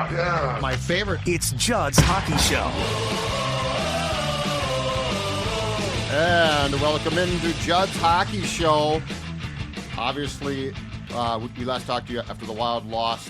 Yeah. My favorite. It's Judd's Hockey Show. And welcome into Judd's Hockey Show. Obviously, we last talked to you after the Wild lost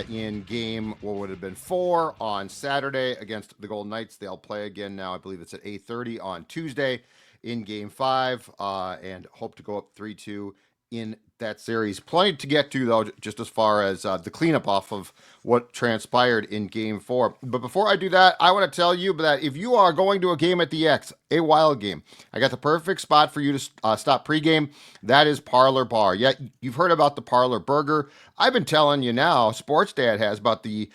in game, what would have been 4 on Saturday against the Golden Knights. They'll play again now. I believe it's at 8:30 on Tuesday in game 5 and hope to go up 3-2 in that series. Plenty to get to, though, just as far as the cleanup off of what transpired in game 4. But before I do that, I want to tell you that if you are going to a game at the X, a Wild game, I got the perfect spot for you to stop pregame. That is Parlor Bar. Yeah, you've heard about the Parlor Burger. I've been telling you now, Sports Dad has about the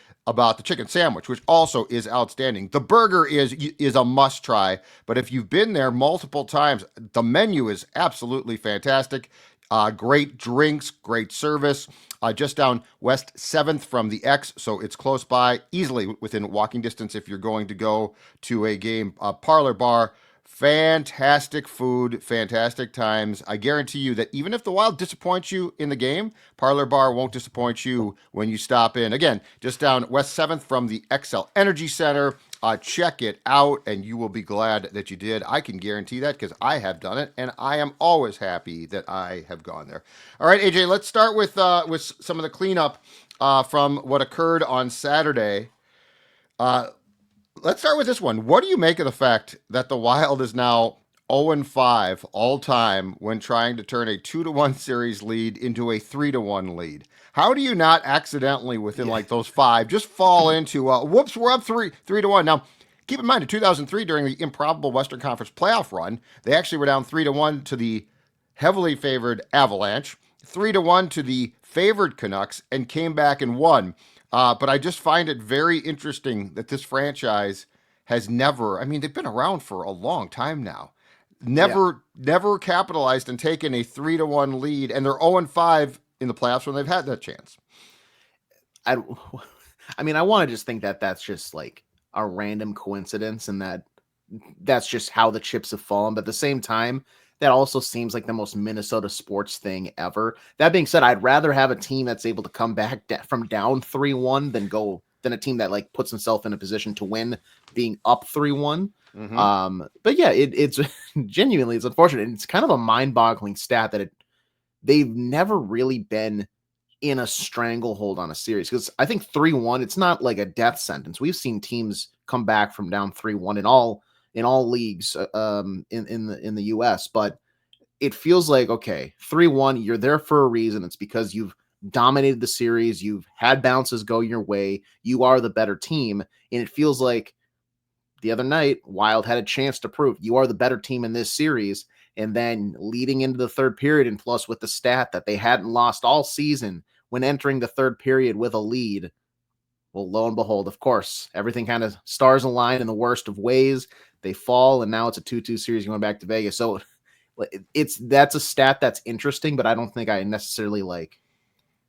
chicken sandwich, which also is outstanding. The burger is a must try, but if you've been there multiple times, the menu is absolutely fantastic. Great drinks, great service. Just down West 7th from the X, so it's close by, easily within walking distance if you're going to go to a game. Parlor Bar, fantastic food, fantastic times. I guarantee you that even if the Wild disappoints you in the game, Parlor Bar won't disappoint you when you stop in. Again, just down West 7th from the XL Energy Center. Check it out, and you will be glad that you did. I can guarantee that because I have done it, and I am always happy that I have gone there. All right, AJ, let's start with some of the cleanup from what occurred on Saturday. Let's start with this one. What do you make of the fact that the Wild is now 0-5 all time when trying to turn a 2-1 series lead into a 3-1 lead? How do you not accidentally within like those 5 just fall into whoops, we're up 3-1. Now, keep in mind in 2003 during the improbable Western Conference playoff run, they actually were down 3-1 to the heavily favored Avalanche, 3-1 to the favored Canucks, and came back and won. But I just find it very interesting that this franchise has never, I mean, they've been around for a long time now, never capitalized and taken a 3-1 lead, and they're 0-5 in the playoffs when they've had that chance. I mean, I want to just think that that's just like a random coincidence and that's just how the chips have fallen. But at the same time, that also seems like the most Minnesota sports thing ever. That being said, I'd rather have a team that's able to come back from down 3-1 than a team that like puts himself in a position to win being up 3-1. Mm-hmm. But yeah, it's genuinely, it's unfortunate. It's kind of a mind-boggling stat that they've never really been in a stranglehold on a series, because I think 3-1, it's not like a death sentence. We've seen teams come back from down 3-1 in all leagues in the US, but it feels like, okay, 3-1, you're there for a reason. It's because you've dominated the series, you've had bounces go your way, you are the better team, and it feels like the other night Wild had a chance to prove you are the better team in this series. And then leading into the third period, and plus with the stat that they hadn't lost all season when entering the third period with a lead, well, lo and behold, of course, everything kind of stars align in the worst of ways. They fall, and now it's a 2-2 series going back to Vegas. So that's a stat that's interesting, but I don't think I necessarily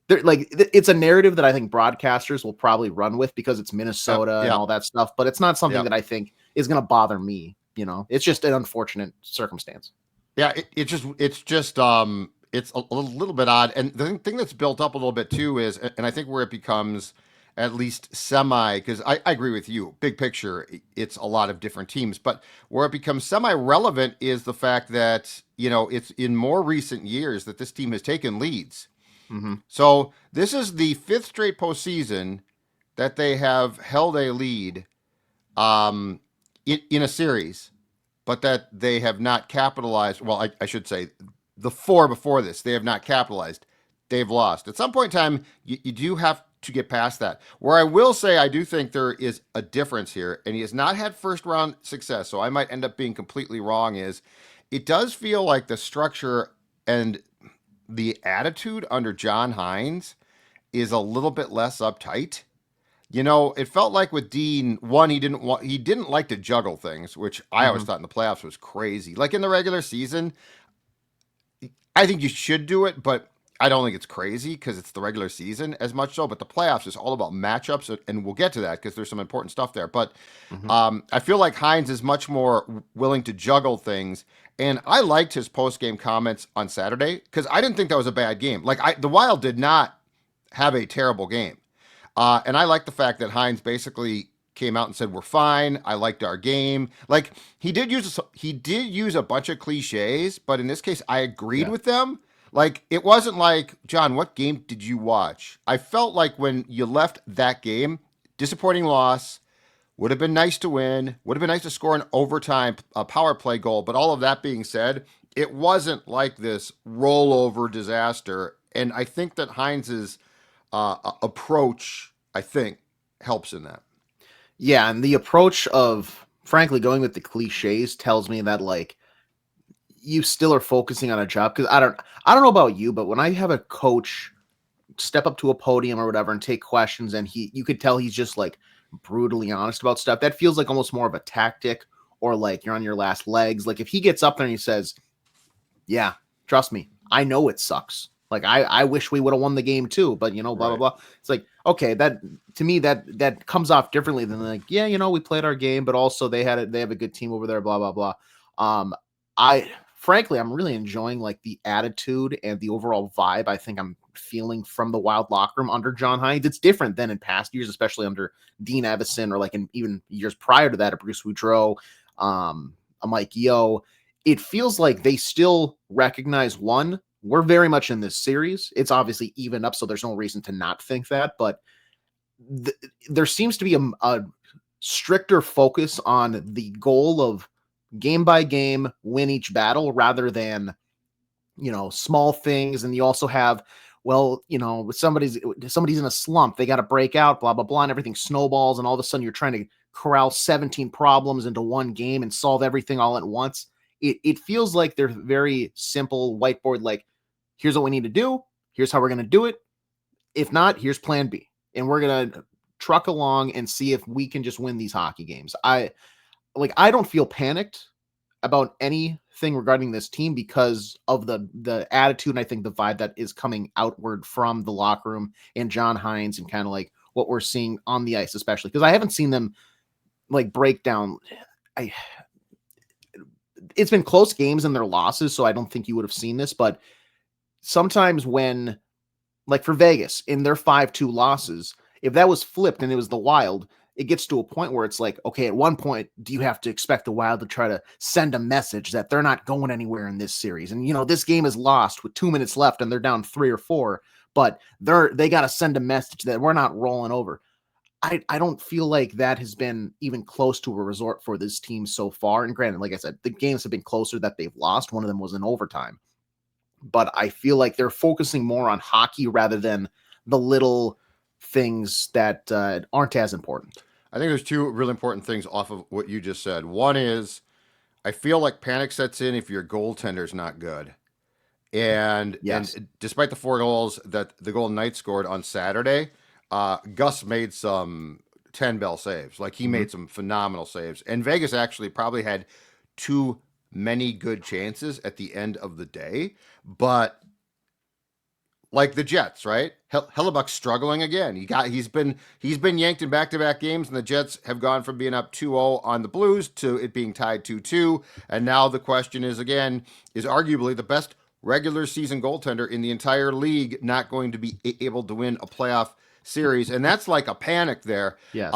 it's a narrative that I think broadcasters will probably run with because it's Minnesota and all that stuff, but it's not something that I think is going to bother me. You know, it's just an unfortunate circumstance. Yeah, it's just it's a little bit odd. And the thing that's built up a little bit too is, and I think where it becomes at least semi, because I agree with you, big picture, it's a lot of different teams, but where it becomes semi-relevant is the fact that, you know, it's in more recent years that this team has taken leads. Mm-hmm. So this is the 5th straight postseason that they have held a lead in a series, but that they have not capitalized. Well, I should say the 4 before this, they have not capitalized. They've lost. At some point in time, you do have to get past that. Where I will say I do think there is a difference here, and he has not had first round success, so I might end up being completely wrong, is it does feel like the structure and the attitude under John Hynes is a little bit less uptight. You know, it felt like with Dean, he didn't like to juggle things, which I always thought in the playoffs was crazy. Like in the regular season, I think you should do it, but I don't think it's crazy because it's the regular season as much so, but the playoffs is all about matchups, and we'll get to that because there's some important stuff there. But I feel like Hines is much more willing to juggle things, and I liked his post-game comments on Saturday because I didn't think that was a bad game. Like the Wild did not have a terrible game. And I like the fact that Hines basically came out and said, we're fine. I liked our game. Like he did use a bunch of cliches, but in this case, I agreed Yeah. with them. Like it wasn't like, John, what game did you watch? I felt like when you left that game, disappointing loss, would have been nice to win, would have been nice to score an overtime power play goal. But all of that being said, it wasn't like this rollover disaster. And I think that Hines's approach, I think, helps in that. Yeah, and the approach of frankly going with the cliches tells me that like you still are focusing on a job because I don't know about you, but when I have a coach step up to a podium or whatever and take questions and you could tell he's just like brutally honest about stuff, that feels like almost more of a tactic or like you're on your last legs. Like if he gets up there and he says, yeah, trust me, I know it sucks. Like I wish we would have won the game too, but blah blah Right. blah. It's like, okay, that to me that comes off differently than like, yeah, we played our game, but also they have a good team over there, blah blah blah. I frankly I'm really enjoying like the attitude and the overall vibe I think I'm feeling from the Wild locker room under John Hynes. It's different than in past years, especially under Dean Evison or like in even years prior to that, Bruce Boudreau, Mike Yeo. It feels like they still recognize one, we're very much in this series. It's obviously even up, so there's no reason to not think that. But there seems to be a stricter focus on the goal of game by game win each battle rather than small things. And you also have, well, somebody's in a slump, they got to break out, blah blah blah, and everything snowballs, and all of a sudden you're trying to corral 17 problems into one game and solve everything all at once. It feels like they're very simple whiteboard, like, here's what we need to do. Here's how we're going to do it. If not, here's plan B. And we're going to truck along and see if we can just win these hockey games. I don't feel panicked about anything regarding this team because of the attitude and I think the vibe that is coming outward from the locker room and John Hynes and kind of like what we're seeing on the ice, especially because I haven't seen them like break down. It's been close games and their losses, so I don't think you would have seen this, but sometimes when, like for Vegas, in their 5-2 losses, if that was flipped and it was the Wild, it gets to a point where it's like, okay, at one point, do you have to expect the Wild to try to send a message that they're not going anywhere in this series? And, this game is lost with 2 minutes left and they're down 3 or 4, but they got to send a message that we're not rolling over. I don't feel like that has been even close to a resort for this team so far. And granted, like I said, the games have been closer that they've lost. One of them was in overtime. But I feel like they're focusing more on hockey rather than the little things that aren't as important. I think there's two really important things off of what you just said. One is I feel like panic sets in if your goaltender's not good. Yes. And despite the 4 goals that the Golden Knights scored on Saturday, Gus made some 10 bell saves. Like he made some phenomenal saves. And Vegas actually probably had too many good chances at the end of the day. But like the Jets, right? Hellebuck's struggling again. He's been yanked in back-to-back games, and the Jets have gone from being up 2-0 on the Blues to it being tied 2-2. And now the question is again, is arguably the best regular season goaltender in the entire league not going to be able to win a playoff series? And that's like a panic there. Yes.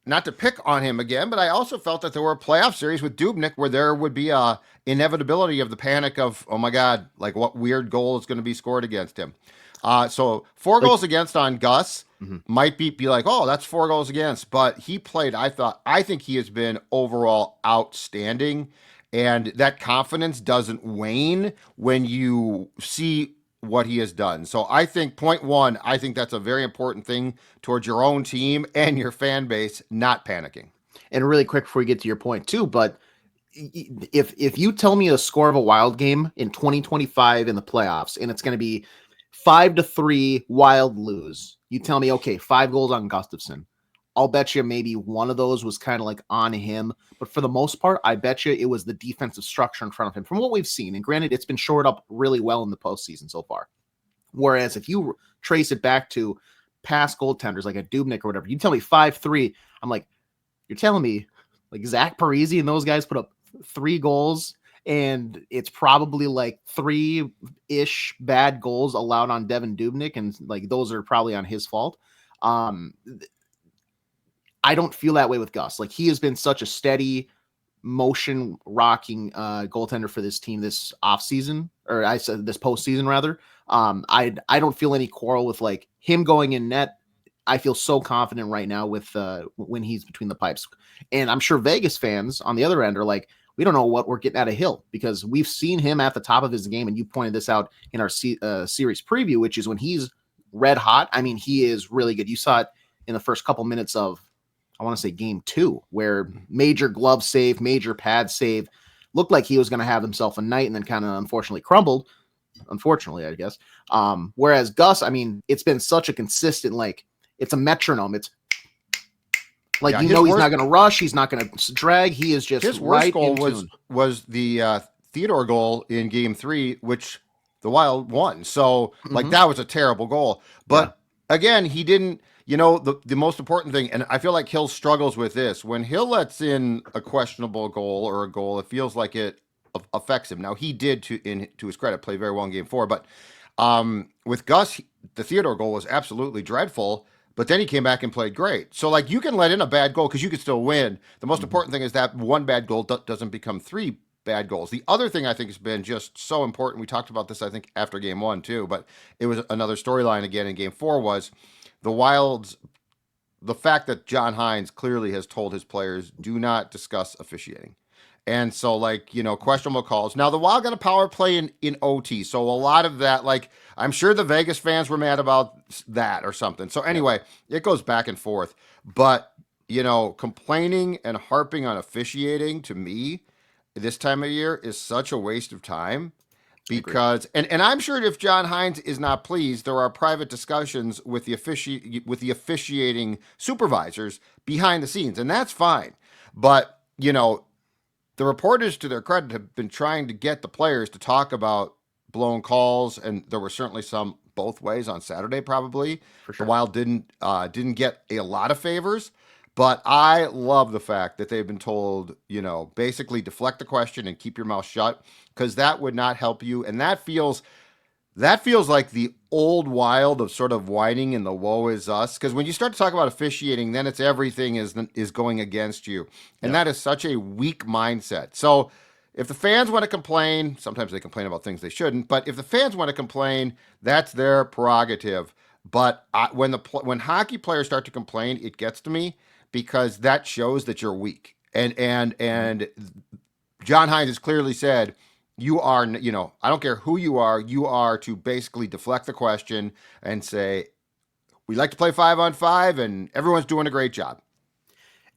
Not to pick on him again, but I also felt that there were playoff series with Dubnyk where there would be a inevitability of the panic of, oh my God, like what weird goal is going to be scored against him. So 4 goals against on Gus might be like, oh, that's 4 goals against, but he played. I think he has been overall outstanding, and that confidence doesn't wane when you see what he has done. So I think point one, I think that's a very important thing towards your own team and your fan base, not panicking. And really quick before we get to your point too, but if you tell me a score of a Wild game in 2025 in the playoffs and it's going to be 5-3 Wild lose, you tell me, okay, 5 goals on Gustafsson. I'll bet you maybe one of those was kind of like on him. But for the most part, I bet you it was the defensive structure in front of him from what we've seen. And granted, it's been shored up really well in the postseason so far. Whereas if you trace it back to past goaltenders like a Dubnyk or whatever, you tell me 5-3. I'm like, you're telling me like Zach Parise and those guys put up 3 goals and it's probably like 3-ish bad goals allowed on Devin Dubnyk. And like those are probably on his fault. I don't feel that way with Gus. Like, he has been such a steady motion rocking goaltender for this team this offseason, or I said this postseason rather. I don't feel any quarrel with like him going in net. I feel so confident right now with when he's between the pipes. And I'm sure Vegas fans on the other end are like, we don't know what we're getting out of Hill, because we've seen him at the top of his game. And you pointed this out in our series preview, which is when he's red hot. I mean, he is really good. You saw it in the first couple minutes of, I want to say, game 2, where major glove save, major pad save, looked like he was going to have himself a night, and then kind of unfortunately crumbled. Unfortunately, I guess. Whereas Gus, I mean, it's been such a consistent, like, it's a metronome. It's like, he's not going to rush. He's not going to drag. He is just his worst right goal in tune. was the Theodore goal in game 3, which the Wild won. So like that was a terrible goal. But again, he didn't, the most important thing, and I feel like Hill struggles with this. When Hill lets in a questionable goal or a goal, it feels like it affects him. Now, he did, to his credit, play very well in game 4. But with Gus, the Theodore goal was absolutely dreadful. But then he came back and played great. So, like, you can let in a bad goal because you can still win. The most important thing is that one bad goal doesn't become 3 bad goals. The other thing I think has been just so important, we talked about this, I think, after game 1 too, but it was another storyline again in game 4, was the Wild's, the fact that John Hynes clearly has told his players, do not discuss officiating. And so, like, questionable calls. Now, the Wild got a power play in OT. So a lot of that, like, I'm sure the Vegas fans were mad about that or something. So anyway, it goes back and forth. But, complaining and harping on officiating, to me, this time of year is such a waste of time. Because, and I'm sure if John Hynes is not pleased, there are private discussions with the officiating supervisors behind the scenes. And that's fine. But, the reporters, to their credit, have been trying to get the players to talk about blown calls, and there were certainly some both ways on Saturday. Probably For sure. The Wild didn't get a lot of favors, but I love the fact that they've been told, basically deflect the question and keep your mouth shut, because that would not help you, and that feels like the old Wild of sort of whining and the woe is us. Because when you start to talk about officiating, then it's everything is going against you. And that is such a weak mindset. So if the fans want to complain, sometimes they complain about things they shouldn't, but if the fans want to complain, that's their prerogative. But when hockey players start to complain, it gets to me, because that shows that you're weak. And John Hynes has clearly said, you are, I don't care who you are to basically deflect the question and say, we like to play 5-on-5 and everyone's doing a great job.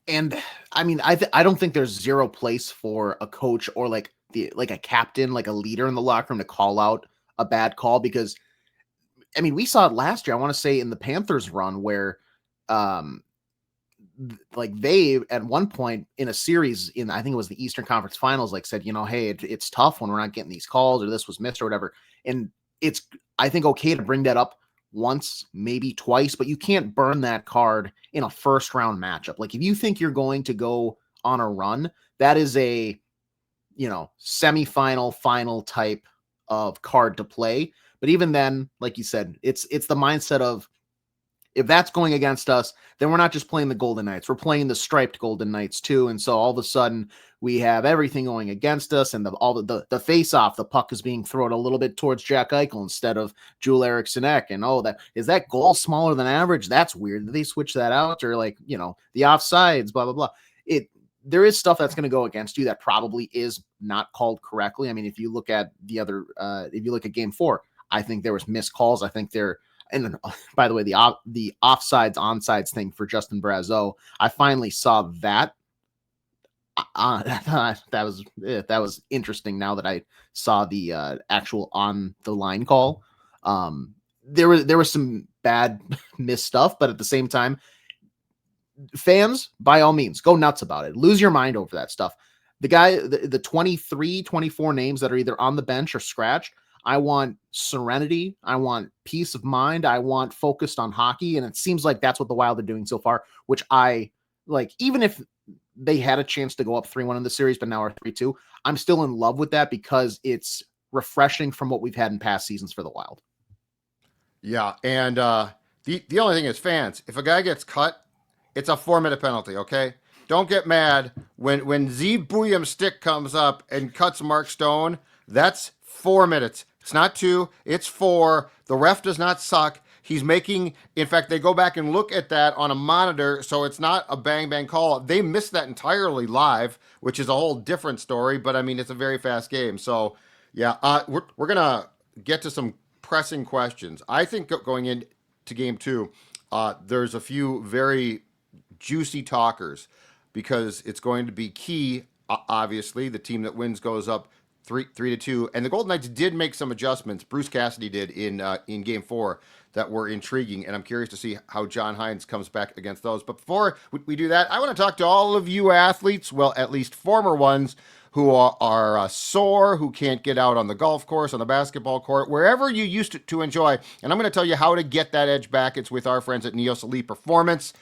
And I mean, I don't think there's zero place for a coach or like a captain, like a leader in the locker room, to call out a bad call, because I mean, we saw it last year. I want to say in the Panthers run where, like, they at one point in a series in, I think it was the Eastern Conference Finals, like, said, hey, it's tough when we're not getting these calls, or this was missed or whatever. And it's, I think, okay to bring that up once, maybe twice, but you can't burn that card in a first round matchup. Like, if you think you're going to go on a run, that is a, semifinal, final type of card to play. But even then, like you said, it's the mindset of, if that's going against us, then we're not just playing the Golden Knights. We're playing the striped Golden Knights too. And so all of a sudden we have everything going against us, and the face off, the puck is being thrown a little bit towards Jack Eichel instead of Joel Eriksson Ek. And that goal smaller than average? That's weird. Did they switch that out? Or like, the offsides, blah, blah, blah. There is stuff that's going to go against you that probably is not called correctly. I mean, if you look at if you look at game 4, I think there was missed calls. I think and by the way, the offsides, onsides thing for Justin Brazeau, I finally saw that. That was interesting. Now that I saw the actual on the line call, there was some bad missed stuff, but at the same time, fans, by all means, go nuts about it. Lose your mind over that stuff. The guy, the 23, 24 names that are either on the bench or scratched, I want serenity. I want peace of mind. I want focused on hockey. And it seems like that's what the Wild are doing so far, which I like. Even if they had a chance to go up 3-1 in the series, but now are 3-2, I'm still in love with that, because it's refreshing from what we've had in past seasons for the Wild. Yeah. And The only thing is, fans, if a guy gets cut, it's a 4-minute penalty, okay? Don't get mad when Zeev Buium stick comes up and cuts Mark Stone. That's 4 minutes. It's not 2, it's 4. The ref does not suck. He's making, in fact, they go back and look at that on a monitor, so it's not a bang bang call. They missed that entirely live, which is a whole different story, but I mean, it's a very fast game. So, yeah, we're going to get to some pressing questions. I think going into game 2, there's a few very juicy talkers because it's going to be key. Obviously, the team that wins goes up 3-2, and the Golden Knights did make some adjustments. Bruce Cassidy did in Game 4 that were intriguing, and I'm curious to see how John Hynes comes back against those. But before we do that, I want to talk to all of you athletes, well, at least former ones, who are sore, who can't get out on the golf course, on the basketball court, wherever you used to enjoy. And I'm going to tell you how to get that edge back. It's with our friends at Neos Elite Performance.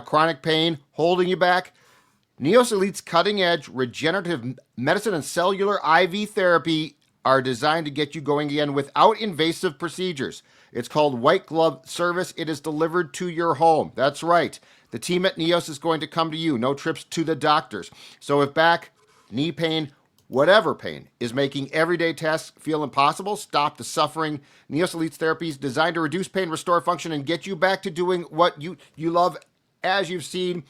Chronic pain holding you back. Neos Elite's cutting-edge regenerative medicine and cellular IV therapy are designed to get you going again without invasive procedures. It's called white glove service. It is delivered to your home. That's right. The team at Neos is going to come to you. No trips to the doctors. So if back, knee pain, whatever pain is making everyday tasks feel impossible, stop the suffering. Neos Elite's therapy is designed to reduce pain, restore function, and get you back to doing what you love. As you've seen,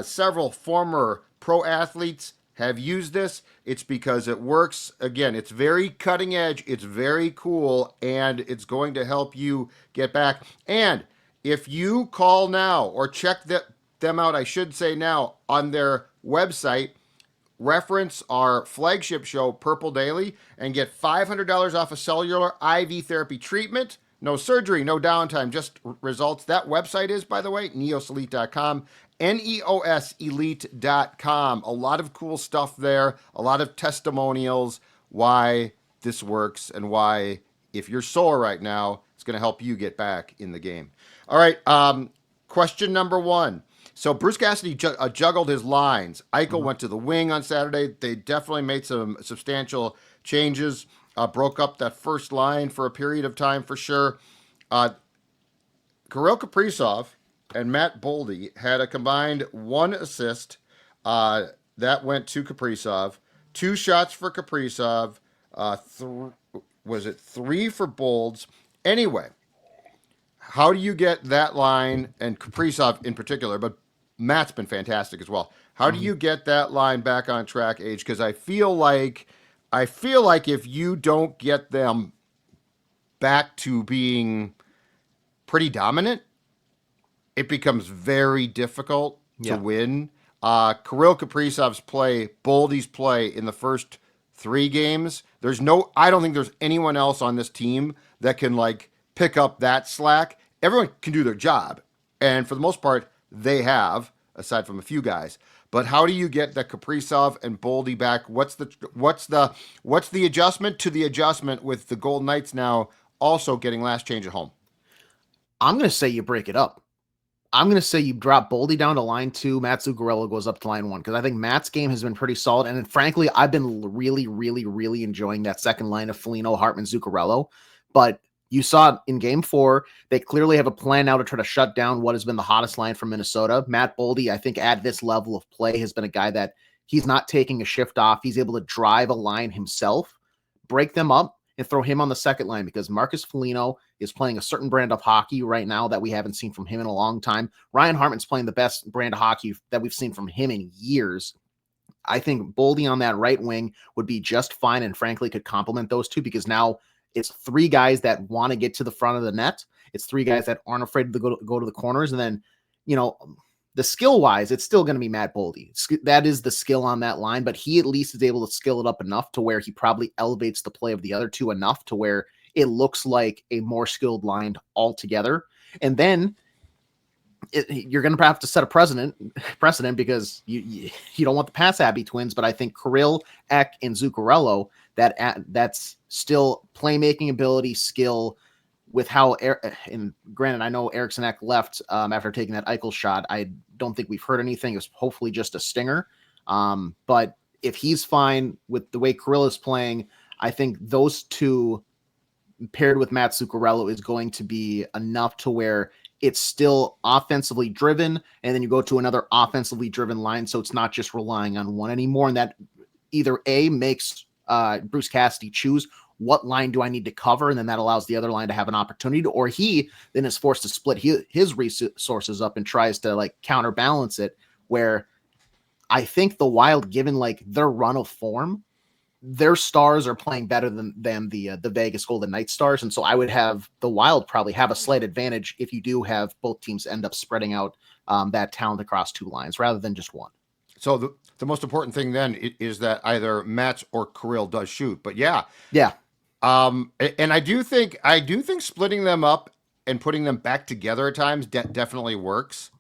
several former pro athletes have used this. It's because it works. Again, it's very cutting edge. It's very cool, and it's going to help you get back. And if you call now or check them out, I should say now, on their website, reference our flagship show, Purple Daily, and get $500 off a cellular IV therapy treatment. No surgery, no downtime, just results. That website is, by the way, neoselite.com, Neos elite.com. A lot of cool stuff there, a lot of testimonials, why this works and why, if you're sore right now, it's going to help you get back in the game. All right, question number 1. So Bruce Cassidy juggled his lines. Eichel went to the wing on Saturday. They definitely made some substantial changes. Broke up that first line for a period of time for sure. Kirill Kaprizov and Matt Boldy had a combined 1 assist. That went to Kaprizov. 2 shots for Kaprizov. Was it 3 for Bolds? Anyway, how do you get that line, and Kaprizov in particular, but Matt's been fantastic as well. How do you get that line back on track, Age? Because I feel like if you don't get them back to being pretty dominant, it becomes very difficult to win. Kirill Kaprizov's play, Boldy's play in the first 3 games, I don't think there's anyone else on this team that can pick up that slack. Everyone can do their job, and for the most part, they have, aside from a few guys. But how do you get the Kaprizov and Boldy back? What's the adjustment to the adjustment with the Golden Knights now also getting last change at home? I'm going to say you break it up. I'm going to say you drop Boldy down to line 2. Matt Zuccarello goes up to line 1, because I think Matt's game has been pretty solid. And frankly, I've been really, really, really enjoying that second line of Foligno, Hartman, Zuccarello. But you saw in Game 4, they clearly have a plan now to try to shut down what has been the hottest line from Minnesota. Matt Boldy, I think at this level of play, has been a guy that he's not taking a shift off. He's able to drive a line himself, break them up, and throw him on the second line, because Marcus Foligno is playing a certain brand of hockey right now that we haven't seen from him in a long time. Ryan Hartman's playing the best brand of hockey that we've seen from him in years. I think Boldy on that right wing would be just fine, and frankly could complement those two, because now it's 3 guys that want to get to the front of the net. It's 3 guys that aren't afraid to go to the corners. And then, the skill-wise, it's still going to be Matt Boldy. That is the skill on that line, but he at least is able to skill it up enough to where he probably elevates the play of the other 2 enough to where it looks like a more skilled line altogether. And then you're going to have to set a precedent because you don't want the Pass-Happy twins, but I think Kirill, Ek, and Zuccarello, that's still playmaking ability, skill, with how, and granted, I know Eriksson Ek left after taking that Eichel shot. I don't think we've heard anything. It was hopefully just a stinger. But if he's fine with the way Kirill is playing, I think those 2 paired with Matt Zuccarello is going to be enough to where it's still offensively driven, and then you go to another offensively driven line, so it's not just relying on one anymore, and that either A, makes Bruce Cassidy choose what line do I need to cover, and then that allows the other line to have an opportunity to, or he then is forced to split his resources up and tries to like counterbalance it, where I think the Wild, given like their run of form, their stars are playing better than the Vegas Golden Knights stars. And so I would have the Wild probably have a slight advantage if you do have both teams end up spreading out that talent across two lines rather than just one. So the most important thing then is that either Matz or Kirill does shoot. But yeah. And I do think splitting them up and putting them back together at times definitely works.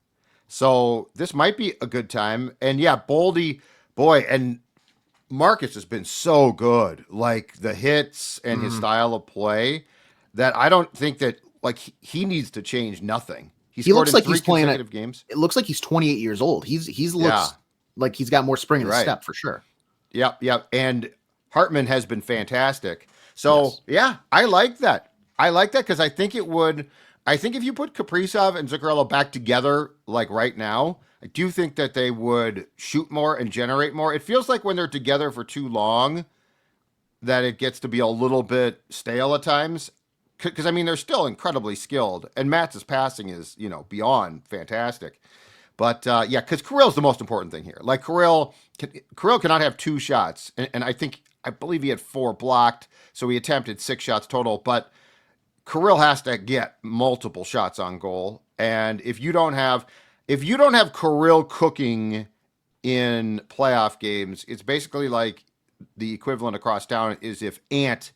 So this might be a good time. And yeah, Boldy, boy, and Marcus has been so good, like the hits and his style of play, that I don't think that like he needs to change nothing. He looks like he's playing games. It looks like he's 28 years old. He's looks like he's got more spring in his step for sure. Yep. And Hartman has been fantastic. So yeah, I like that. Because I think if you put Kaprizov and Zuccarello back together like right now, I do think that they would shoot more and generate more. It feels like when they're together for too long that it gets to be a little bit stale at times. Because, I mean, they're still incredibly skilled. And Matt's passing is, beyond fantastic. But, because Kirill's the most important thing here. Like, Kirill cannot have two shots. And I believe he had 4 blocked. So he attempted 6 shots total. But Kirill has to get multiple shots on goal. And if you don't have Kirill cooking in playoff games, it's basically like the equivalent across town is if Ant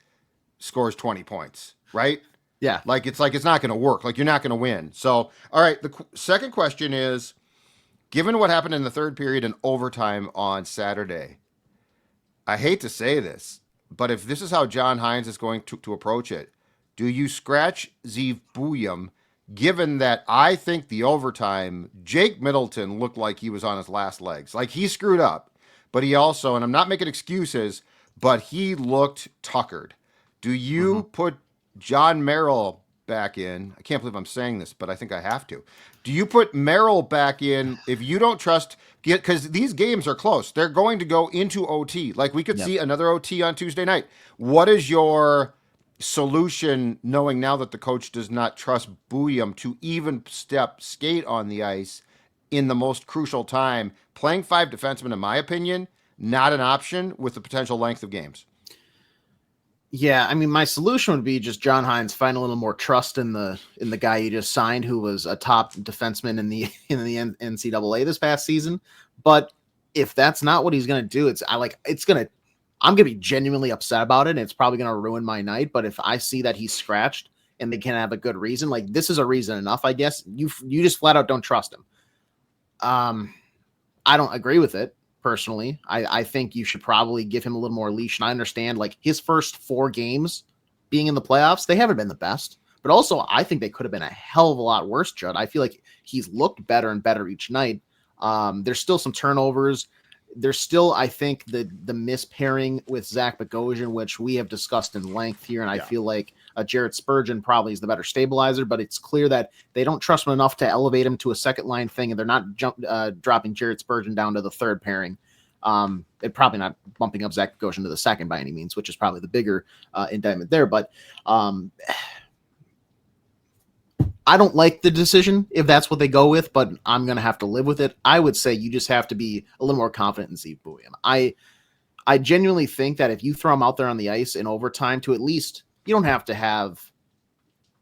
scores 20 points, right? Yeah. Like it's not going to work. Like you're not going to win. So, all right, the second question is, given what happened in the third period and overtime on Saturday, I hate to say this, but if this is how John Hynes is going to approach it, do you scratch Zeev Buium? Given that I think the overtime, Jake Middleton looked like he was on his last legs. Like he screwed up, but he also, and I'm not making excuses, but he looked tuckered. Do you put John Merrill back in? I can't believe I'm saying this, but I think I have to. Do you put Merrill back in if you don't trust, because these games are close. They're going to go into OT. Like we could see another OT on Tuesday night. What is your solution, knowing now that the coach does not trust Buium to even skate on the ice in the most crucial time? Playing 5 defensemen, in my opinion, not an option with the potential length of games. Yeah, I mean, my solution would be just John Hynes find a little more trust in the guy he just signed, who was a top defenseman in the NCAA this past season. But if that's not what he's going to do, I'm going to be genuinely upset about it, and it's probably going to ruin my night. But if I see that he's scratched and they can have a good reason, like this is a reason enough, I guess. You just flat out don't trust him. I don't agree with it personally. I think you should probably give him a little more leash. And I understand like his first 4 games being in the playoffs, they haven't been the best. But also, I think they could have been a hell of a lot worse, Judd. I feel like he's looked better and better each night. There's still some turnovers. There's still, I think, the mispairing with Zach Bogosian, which we have discussed in length here, and I feel like Jared Spurgeon probably is the better stabilizer, but it's clear that they don't trust him enough to elevate him to a second-line thing, and they're not dropping Jared Spurgeon down to the third pairing. They're probably not bumping up Zach Bogosian to the second by any means, which is probably the bigger indictment there, but I don't like the decision if that's what they go with, but I'm going to have to live with it. I would say you just have to be a little more confident in Zeev Buium. I genuinely think that if you throw him out there on the ice in overtime to at least, you don't have to have,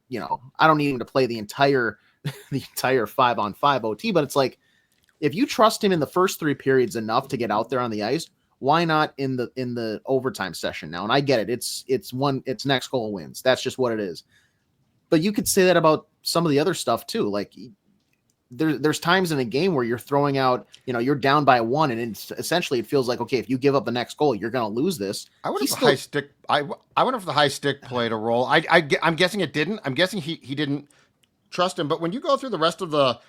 I don't need him to play the entire 5-on-5 OT, but it's like, if you trust him in the first 3 periods enough to get out there on the ice, why not in the overtime session now? And I get it. It's next goal wins. That's just what it is. But you could say that about some of the other stuff too. Like there's times in a game where you're throwing out, you're down by 1, and essentially it feels like, okay, if you give up the next goal, you're going to lose this. I wonder if the high stick. I wonder if the high stick played a role. I'm guessing it didn't. I'm guessing he didn't trust him. But when you go through the rest of the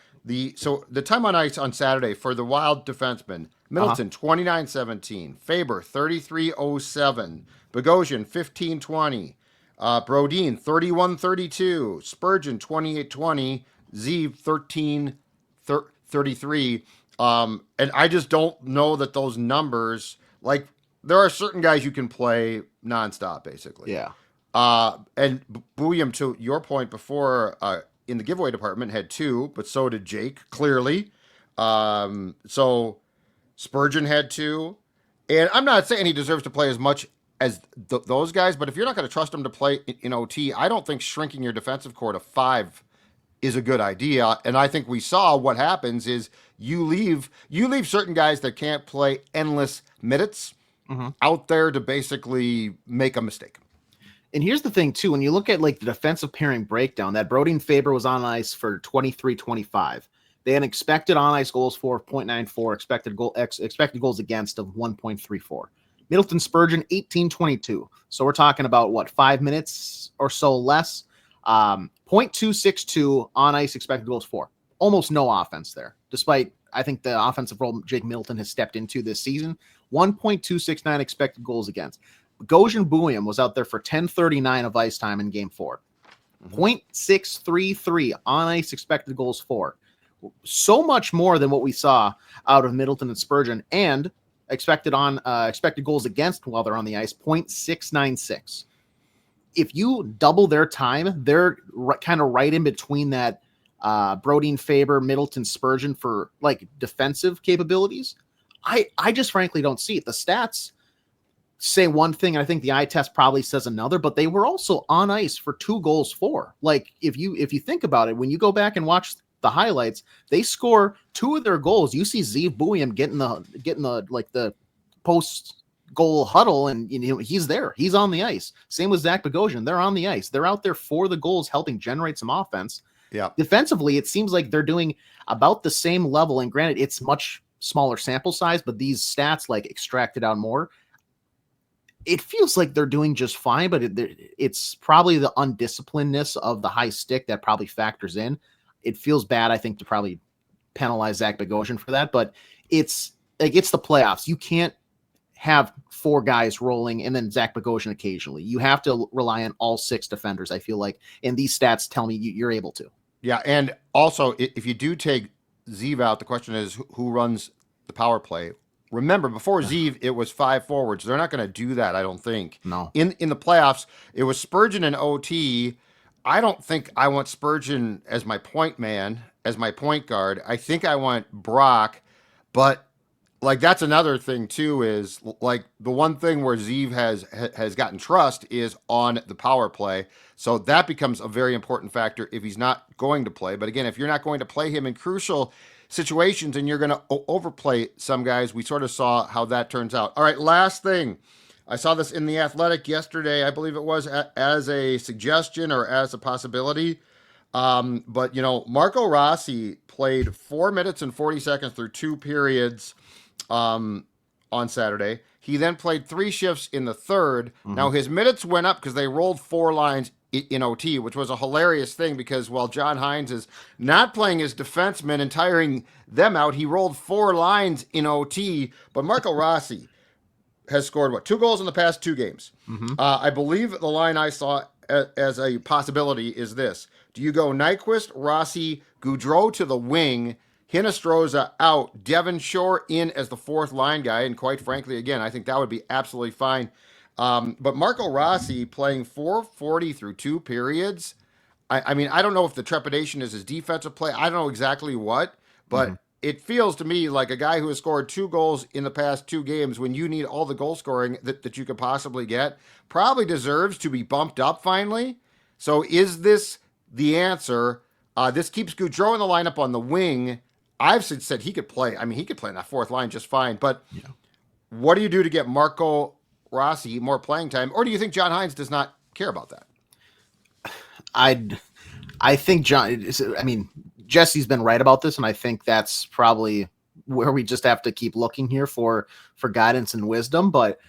time on ice on Saturday for the Wild defensemen, Middleton 29-17, Faber 33-07, Bogosian 15-20. Brodeen 31-32, Spurgeon 28-20, Zeev 13-33. And I just don't know that those numbers, like, there are certain guys you can play nonstop, basically. Yeah. And Buium, to your point before, in the giveaway department, had 2, but so did Jake, clearly. So Spurgeon had 2. And I'm not saying he deserves to play as much as those guys, but if you're not going to trust him to play in OT, I don't think shrinking your defensive core to 5 is a good idea. And I think we saw what happens is you leave certain guys that can't play endless minutes out there to basically make a mistake. And here's the thing too, when you look at like the defensive pairing breakdown, that Brodeen Faber was on ice for 23-25. They had expected on ice goals for 0.94, expected goals against of 1.34. Middleton Spurgeon 18-22. So we're talking about what, 5 minutes or so less. 0.262 on ice expected goals for. Almost no offense there, despite I think the offensive role Jake Middleton has stepped into this season. 1.269 expected goals against. Zeev Buium was out there for 10:39 of ice time in game 4. 0.633 on ice expected goals for. So much more than what we saw out of Middleton and Spurgeon, and expected goals against while they're on the ice, 0.696. If you double their time, they're kind of right in between that Brodeen Faber, Middleton, Spurgeon for like defensive capabilities. I just frankly don't see it. The stats say one thing, and I think the eye test probably says another, but they were also on ice for 2 goals for. Like if you think about it, when you go back and watch the highlights, they score 2 of their goals. You see Zeev Buium getting the like the post goal huddle, and you know he's there. He's on the ice. Same with Zach Bogosian. They're on the ice. They're out there for the goals, helping generate some offense. Yeah. Defensively, it seems like they're doing about the same level. And granted, it's much smaller sample size, but these stats like extracted out more. It feels like they're doing just fine, but it's probably the undisciplinedness of the high stick that probably factors in. It feels bad, I think, to probably penalize Zach Bogosian for that, but it's the playoffs. You can't have 4 guys rolling and then Zach Bogosian occasionally. You have to rely on all 6 defenders, I feel like, and these stats tell me you're able to. Yeah, and also, if you do take Zeev out, the question is who runs the power play. Remember, before Zeev, it was 5 forwards. They're not going to do that, I don't think. No. In the playoffs, it was Spurgeon and OT. I don't think I want Spurgeon as my point man, as my point guard. I think I want Brock, but like that's another thing too, is like the one thing where Zeev has gotten trust is on the power play. So that becomes a very important factor if he's not going to play. But again, if you're not going to play him in crucial situations and you're going to overplay some guys, we sort of saw how that turns out. All right, last thing. I saw this in The Athletic yesterday, I believe it was, as a suggestion or as a possibility. But, you know, Marco Rossi played 4 minutes and 40 seconds through 2 periods on Saturday. He then played 3 shifts in the third. Now, his minutes went up because they rolled 4 lines in OT, which was a hilarious thing because while John Hynes is not playing his defensemen and tiring them out, he rolled 4 lines in OT. But Marco Rossi has scored, 2 goals in the past 2 games. I believe the line I saw as a possibility is this. Do you go Nyquist, Rossi, Gaudreau to the wing, Hinostroza out, Devon Shore in as the 4th line guy? And quite frankly, again, I think that would be absolutely fine. But Marco Rossi playing 440 through 2 periods. I mean, I don't know if the trepidation is his defensive play. I don't know exactly what, but it feels to me like a guy who has scored 2 goals in the past 2 games when you need all the goal scoring that you could possibly get probably deserves to be bumped up finally. So is this the answer? This keeps Gaudreau in the lineup on the wing. I've said he could play. I mean, he could play in that 4th line just fine. But what do you do to get Marco Rossi more playing time? Or do you think John Hynes does not care about that? I think Jesse's been right about this, and I think that's probably where we just have to keep looking here for guidance and wisdom. But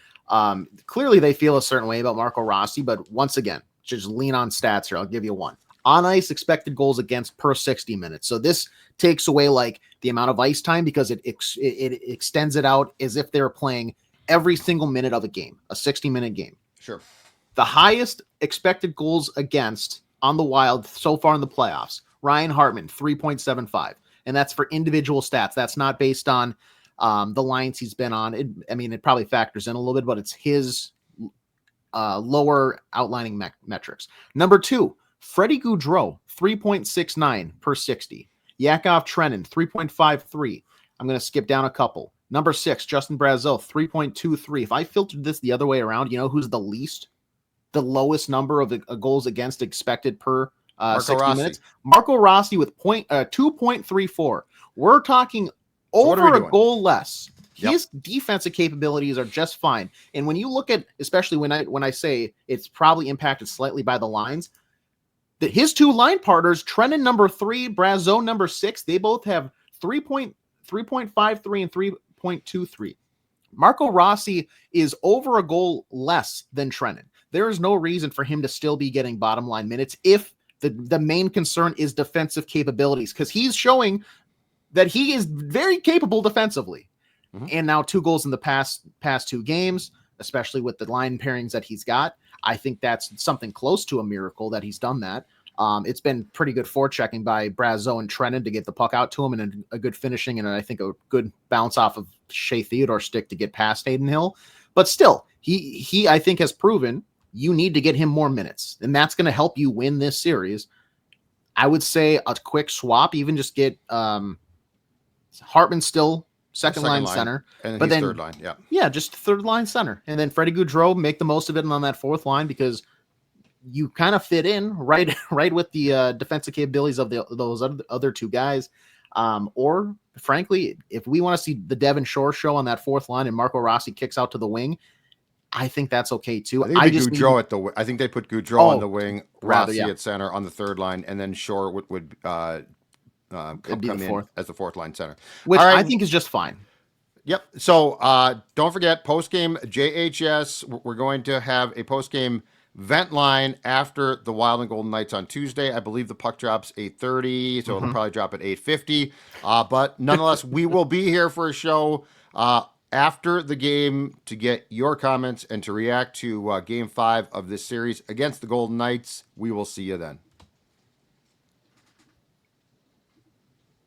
clearly they feel a certain way about Marco Rossi. But once again, just lean on stats here. I'll give you one. On ice expected goals against per 60 minutes. So this takes away like the amount of ice time because it extends it out as if they're playing every single minute of a game, a 60-minute game. Sure. The highest expected goals against on the Wild so far in the playoffs. Ryan Hartman, 3.75. And that's for individual stats. That's not based on the lines he's been on. It probably factors in a little bit, but it's his lower outlining metrics. Number 2, Freddie Gaudreau, 3.69 per 60. Yakov Trenin, 3.53. I'm going to skip down a couple. Number 6, Justin Brazeau, 3.23. If I filtered this the other way around, you know who's the lowest number of goals against expected per 60 Rossi. minutes? Marco Rossi with 2.34. We're talking over a goal less. His defensive capabilities are just fine. And when you look at, especially when I say it's probably impacted slightly by the lines, that his 2 line partners, Trenin number 3, Brazeau number 6, they both have 3.53 and 3.23. Marco Rossi is over a goal less than Trenin. There is no reason for him to still be getting bottom line minutes if the main concern is defensive capabilities, because he's showing that he is very capable defensively. Mm-hmm. And now 2 goals in the past 2 games, especially with the line pairings that he's got. I think that's something close to a miracle that he's done that. It's been pretty good forechecking by Brazeau and Trenin to get the puck out to him, and a good finishing, and I think a good bounce off of Shea Theodore's stick to get past Hayden Hill. But still, he I think has proven you need to get him more minutes, and that's going to help you win this series. I would say a quick swap, even just get Hartman still second line center, and but then third line, just third line center, and then Freddie Gaudreau, make the most of it on that fourth line, because you kind of fit in right with the defensive capabilities of those other 2 guys. Or frankly, if we want to see the Devon Shore show on that fourth line and Marco Rossi kicks out to the wing, I think that's okay too. I think they put Gaudreau on the wing, Rossi at center on the third line, and then Shore would come in as the fourth line center, which I think is just fine. Yep. So don't forget, post-game JHS. We're going to have a post-game vent line after the Wild and Golden Knights on Tuesday. I believe the puck drops 8:30, so it'll probably drop at 8:50. But nonetheless, we will be here for a show after the game to get your comments and to react to Game 5 of this series against the Golden Knights. We will see you then.